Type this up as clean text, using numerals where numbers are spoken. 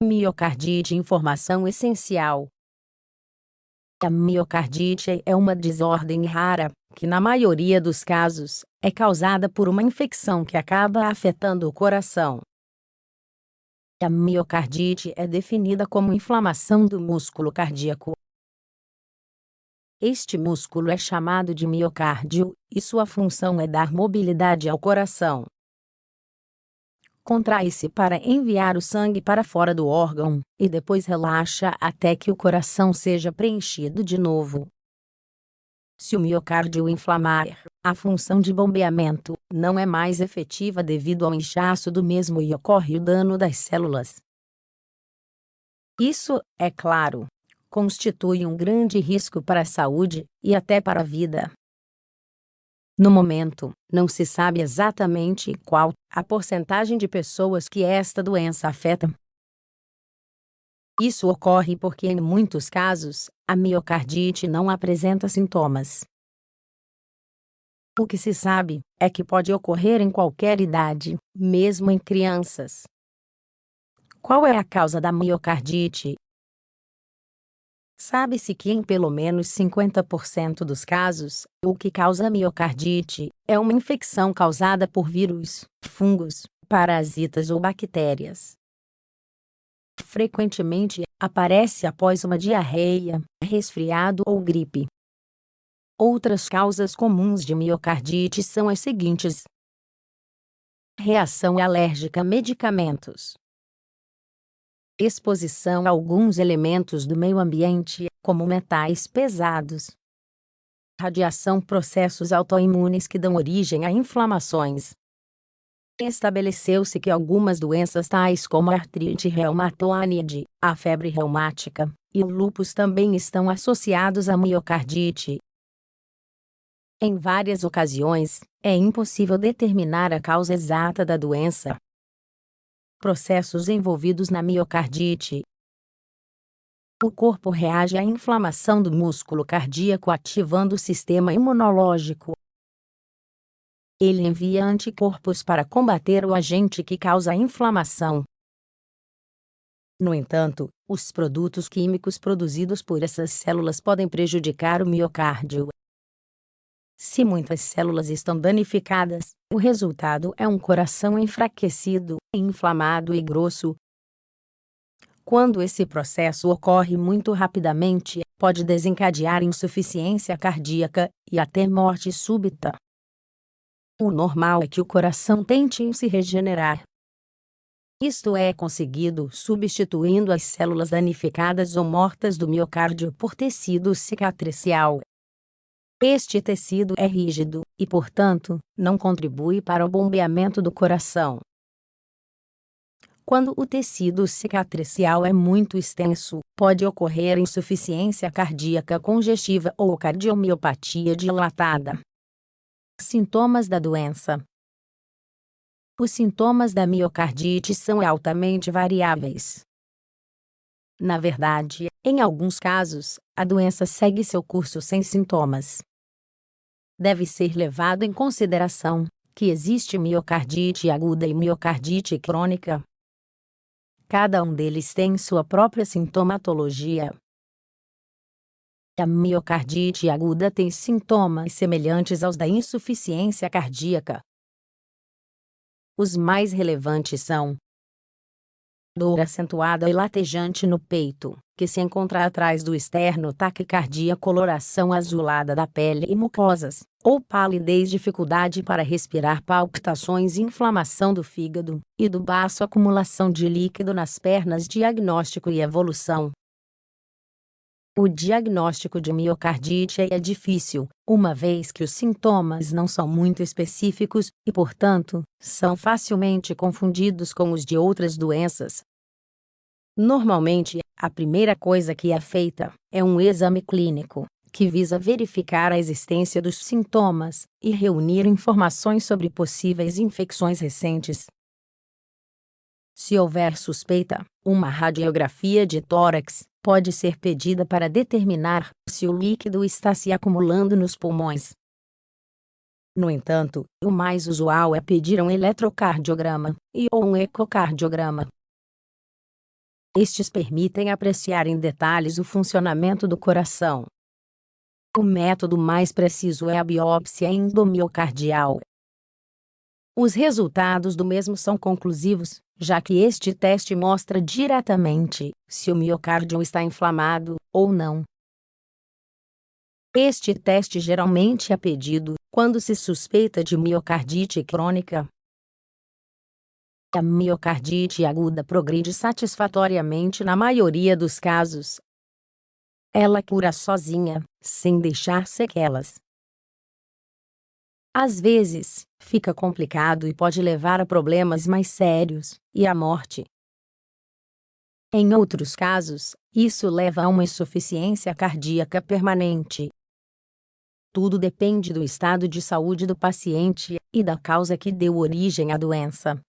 Miocardite, informação essencial. A miocardite é uma desordem rara, que na maioria dos casos, é causada por uma infecção que acaba afetando o coração. A miocardite é definida como inflamação do músculo cardíaco. Este músculo é chamado de miocárdio, e sua função é dar mobilidade ao coração. Contrai-se para enviar o sangue para fora do órgão, e depois relaxa até que o coração seja preenchido de novo. Se o miocárdio inflamar, a função de bombeamento não é mais efetiva devido ao inchaço do mesmo e ocorre o dano das células. Isso, é claro, constitui um grande risco para a saúde e até para a vida. No momento, não se sabe exatamente qual a porcentagem de pessoas que esta doença afeta. Isso ocorre porque, em muitos casos, a miocardite não apresenta sintomas. O que se sabe é que pode ocorrer em qualquer idade, mesmo em crianças. Qual é a causa da miocardite? Sabe-se que em pelo menos 50% dos casos, o que causa miocardite é uma infecção causada por vírus, fungos, parasitas ou bactérias. Frequentemente, aparece após uma diarreia, resfriado ou gripe. Outras causas comuns de miocardite são as seguintes: reação alérgica a medicamentos, exposição a alguns elementos do meio ambiente, como metais pesados, radiação, processos autoimunes que dão origem a inflamações. Estabeleceu-se que algumas doenças tais como a artrite reumatoide, a febre reumática e o lúpus também estão associados à miocardite. Em várias ocasiões, é impossível determinar a causa exata da doença. Processos envolvidos na miocardite. O corpo reage à inflamação do músculo cardíaco ativando o sistema imunológico. Ele envia anticorpos para combater o agente que causa a inflamação. No entanto, os produtos químicos produzidos por essas células podem prejudicar o miocárdio. Se muitas células estão danificadas, o resultado é um coração enfraquecido, inflamado e grosso. Quando esse processo ocorre muito rapidamente, pode desencadear insuficiência cardíaca e até morte súbita. O normal é que o coração tente se regenerar. Isto é conseguido substituindo as células danificadas ou mortas do miocárdio por tecido cicatricial. Este tecido é rígido e, portanto, não contribui para o bombeamento do coração. Quando o tecido cicatricial é muito extenso, pode ocorrer insuficiência cardíaca congestiva ou cardiomiopatia dilatada. Sintomas da doença. Os sintomas da miocardite são altamente variáveis. Na verdade, em alguns casos, a doença segue seu curso sem sintomas. Deve ser levado em consideração que existe miocardite aguda e miocardite crônica. Cada um deles tem sua própria sintomatologia. A miocardite aguda tem sintomas semelhantes aos da insuficiência cardíaca. Os mais relevantes são: dor acentuada e latejante no peito, que se encontra atrás do externo, taquicardia, coloração azulada da pele e mucosas, ou palidez, dificuldade para respirar, palpitações, inflamação do fígado e do baço, acumulação de líquido nas pernas. Diagnóstico e evolução. O diagnóstico de miocardite é difícil, uma vez que os sintomas não são muito específicos e, portanto, são facilmente confundidos com os de outras doenças. Normalmente, a primeira coisa que é feita é um exame clínico, que visa verificar a existência dos sintomas e reunir informações sobre possíveis infecções recentes. Se houver suspeita, uma radiografia de tórax pode ser pedida para determinar se o líquido está se acumulando nos pulmões. No entanto, o mais usual é pedir um eletrocardiograma ou um ecocardiograma. Estes permitem apreciar em detalhes o funcionamento do coração. O método mais preciso é a biópsia endomiocardial. Os resultados do mesmo são conclusivos, já que este teste mostra diretamente se o miocárdio está inflamado ou não. Este teste geralmente é pedido quando se suspeita de miocardite crônica. A miocardite aguda progride satisfatoriamente na maioria dos casos. Ela cura sozinha, sem deixar sequelas. Às vezes, fica complicado e pode levar a problemas mais sérios e à morte. Em outros casos, isso leva a uma insuficiência cardíaca permanente. Tudo depende do estado de saúde do paciente e da causa que deu origem à doença.